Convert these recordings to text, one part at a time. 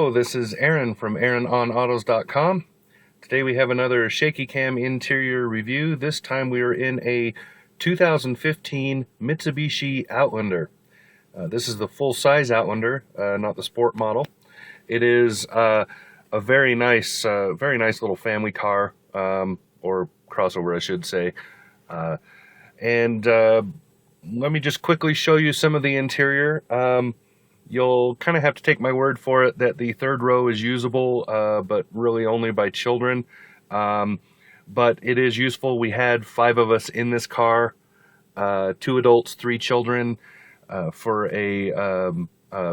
Hello, this is Aaron from AaronOnAutos.com. Today we have another shaky cam interior review. This time we are in a 2015 Mitsubishi Outlander. This is the full-size Outlander, not the sport model. It is a very nice little family car, or crossover, I should say. Let me just quickly show you some of the interior. You'll kind of have to take my word for it that the third row is usable, but really only by children. But it is useful. We had 5 of us in this car, 2 adults, 3 children, for a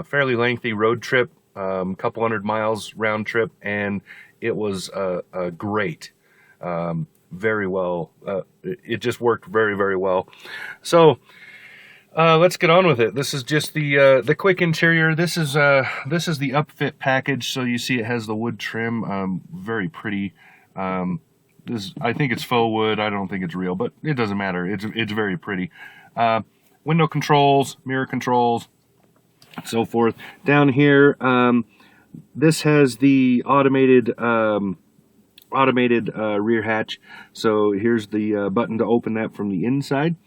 fairly lengthy road trip, couple hundred miles round trip, and it was great. Very well. It just worked very, very well. So let's get on with it. This is just the quick interior. This is the upfit package. So you see it has the wood trim, very pretty. I think it's faux wood. I don't think it's real, but it doesn't matter. It's very pretty. Window controls, mirror controls, so forth. Down here, this has the automated rear hatch. So here's the button to open that from the inside.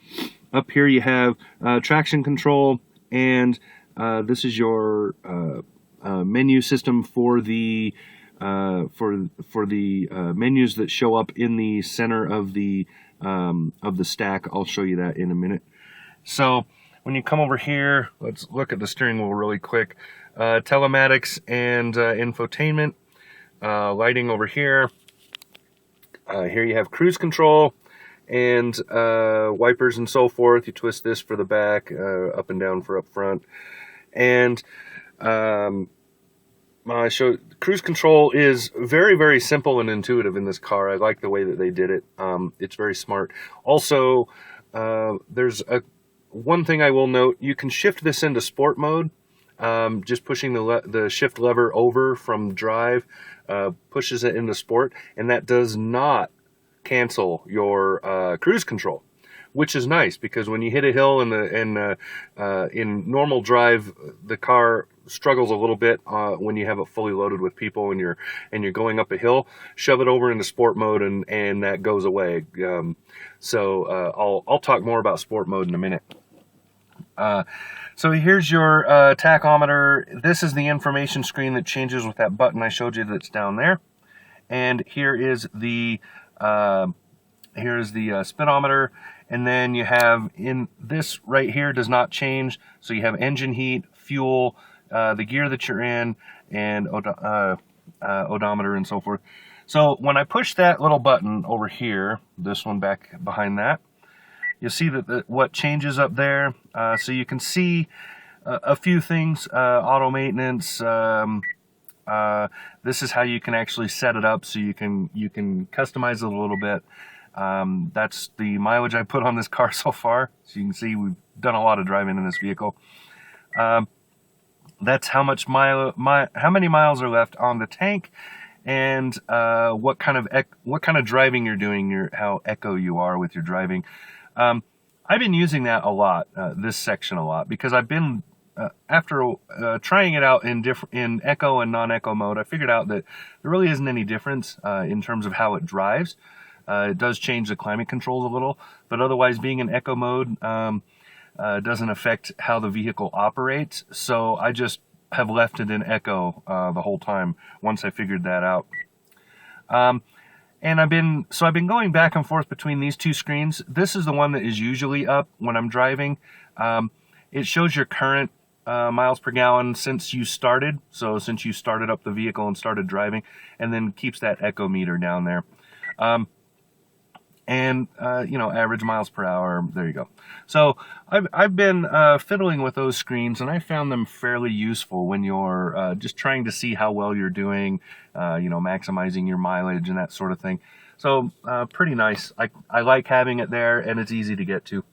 Up here you have traction control, and this is your menu system for the menus that show up in the center of the stack. I'll show you that in a minute. So when you come over here, let's look at the steering wheel really quick. Telematics and infotainment, lighting over here. Here you have cruise control and wipers and so forth. You twist this for the back, up and down for up front. And cruise control is very, very simple and intuitive in this car. I like the way that they did it. It's very smart. Also, there's one thing I will note. You can shift this into sport mode. Just pushing the shift lever over from drive pushes it into sport, and that does not cancel your cruise control, which is nice, because when you hit a hill in normal drive, the car struggles a little bit when you have it fully loaded with people and you're going up a hill. Shove it over into sport mode and that goes away. I'll talk more about sport mode in a minute. So here's your tachometer. This is the information screen that changes with that button I showed you that's down there. And here is the speedometer. And then you have, in this right here does not change. So you have engine heat, fuel, the gear that you're in, and odometer and so forth. So when I push that little button over here, this one back behind that, you'll see that what changes up there. So you can see a few things, auto maintenance. This is how you can actually set it up, so you can customize it a little bit. That's the mileage I put on this car so far. So you can see we've done a lot of driving in this vehicle. That's how many miles are left on the tank, and what kind of driving you're doing, how eco you are with your driving. I've been using that a lot, this section a lot, because I've been after trying it out in eco and non-eco mode. I figured out that there really isn't any difference in terms of how it drives. It does change the climate controls a little, but otherwise, being in eco mode doesn't affect how the vehicle operates. So I just have left it in eco the whole time once I figured that out. And I've been going back and forth between these two screens. This is the one that is usually up when I'm driving. It shows your current miles per gallon since you started. So since you started up the vehicle and started driving, and then keeps that echo meter down there. Average miles per hour. There you go. So I've been fiddling with those screens, and I found them fairly useful when you're just trying to see how well you're doing, maximizing your mileage and that sort of thing. So pretty nice. I like having it there, and it's easy to get to.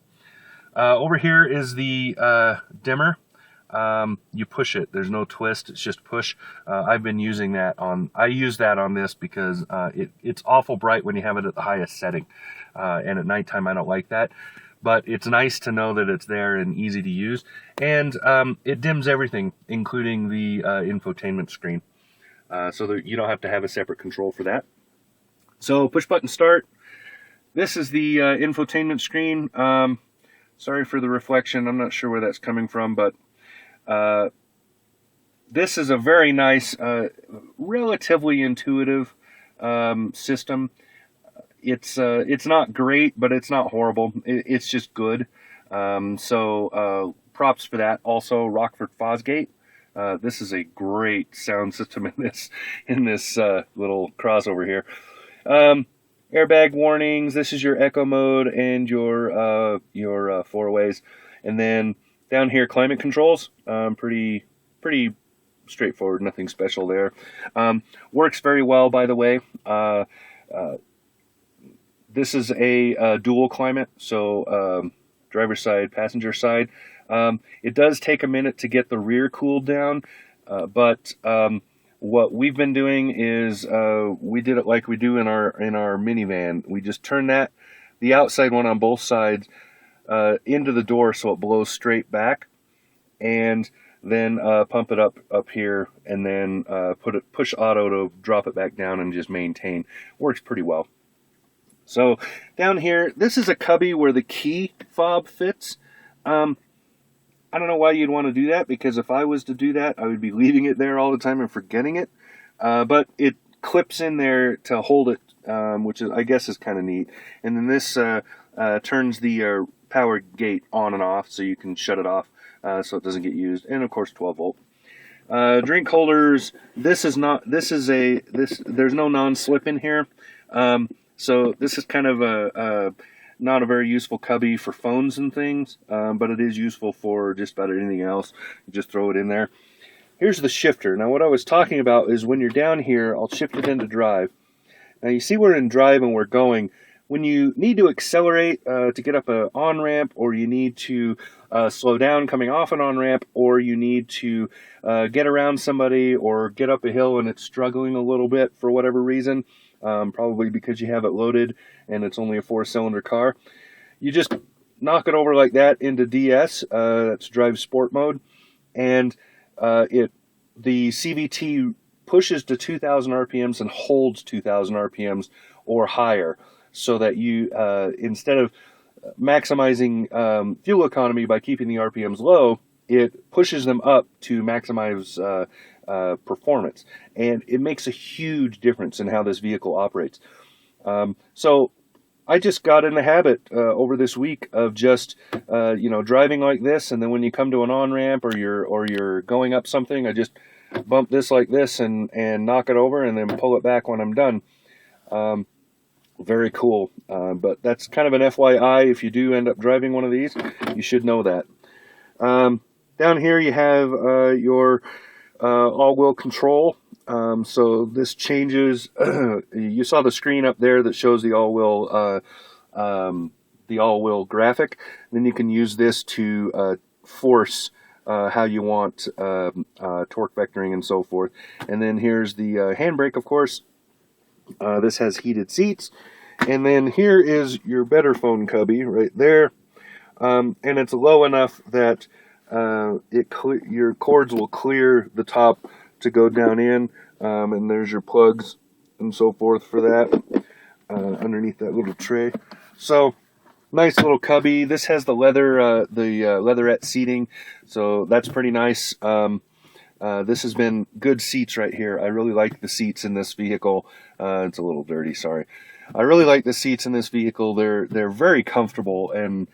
Over here is the dimmer. You push it. There's no twist. It's just push. I've been using that I use that on this because it's awful bright when you have it at the highest setting. And at nighttime, I don't like that. But it's nice to know that it's there and easy to use. And it dims everything, including the infotainment screen. so that you don't have to have a separate control for that. So push button start. This is the infotainment screen. Sorry for the reflection. I'm not sure where that's coming from, but this is a very nice, relatively intuitive system. It's not great, but it's not horrible. It's just good. Props for that. Also, Rockford Fosgate. This is a great sound system in this little crossover here. Airbag warnings. This is your echo mode and your four ways, and then down here climate controls. Pretty straightforward. Nothing special there. Works very well, by the way. This is a dual climate, so driver's side, passenger side. It does take a minute to get the rear cooled down, but what we've been doing is we did it like we do in our minivan. We just turn the outside one on both sides into the door so it blows straight back, and then pump it up here, and then push auto to drop it back down and just maintain. Works pretty well. So down here, this is a cubby where the key fob fits. I don't know why you'd want to do that, because if I was to do that, I would be leaving it there all the time and forgetting it. But it clips in there to hold it, which I guess is kind of neat. And then this turns the power gate on and off, so you can shut it off so it doesn't get used. And of course, 12 volt. Drink holders. There's no non-slip in here. So this is kind of not a very useful cubby for phones and things, but it is useful for just about anything else. You just throw it in there. Here's the shifter. Now what I was talking about is when you're down here, I'll shift it into drive. Now you see we're in drive and we're going. When you need to accelerate to get up an on-ramp, or you need to slow down coming off an on-ramp, or you need to get around somebody or get up a hill and it's struggling a little bit for whatever reason, probably because you have it loaded and it's only a 4-cylinder car, you just knock it over like that into DS. That's drive sport mode, and the CVT pushes to 2,000 RPMs and holds 2,000 RPMs or higher, so that you instead of maximizing fuel economy by keeping the RPMs low, it pushes them up to maximize performance, and it makes a huge difference in how this vehicle operates. So I just got in the habit over this week of just driving like this, and then when you come to an on-ramp or you're going up something, I just bump this like this and knock it over, and then pull it back when I'm done. Very cool. But that's kind of an FYI. If you do end up driving one of these, you should know that. Down here you have your all-wheel control. So this changes. You saw the screen up there that shows the all-wheel graphic. Then you can use this to force how you want torque vectoring and so forth. And then here's the handbrake, of course. This has heated seats. And then here is your better phone cubby right there. And it's low enough that your cords will clear the top to go down in. And there's your plugs and so forth for that underneath that little tray. So nice little cubby. This has the leatherette seating, so that's pretty nice. This has been good seats right here. I really like the seats in this vehicle. It's a little dirty, sorry. I really like the seats in this vehicle. They're very comfortable and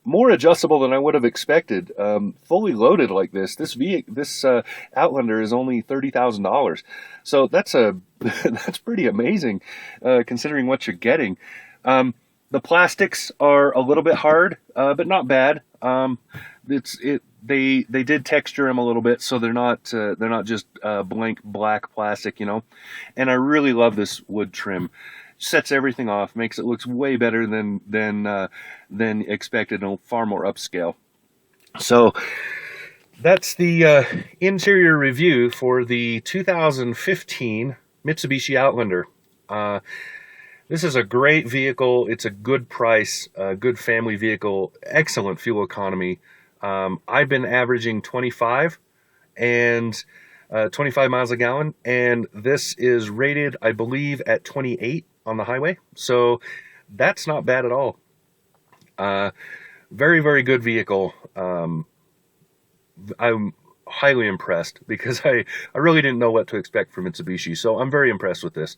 more adjustable than I would have expected. Fully loaded like this Outlander is only $30,000. So that's pretty amazing considering what you're getting. The plastics are a little bit hard, but not bad. They did texture them a little bit, so they're not just blank black plastic, And I really love this wood trim. Sets everything off, makes it look way better than expected, and far more upscale. So that's the interior review for the 2015 Mitsubishi Outlander. This is a great vehicle. It's a good price, a good family vehicle, excellent fuel economy. I've been averaging 25, and 25 miles a gallon, and this is rated, I believe, at 28 on the highway. So that's not bad at all. Very, very good vehicle. I'm highly impressed because I really didn't know what to expect from Mitsubishi. So I'm very impressed with this.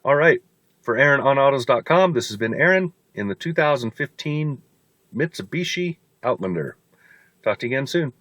All right. For AaronOnAutos.com, this has been Aaron in the 2015 Mitsubishi Outlander. Talk to you again soon.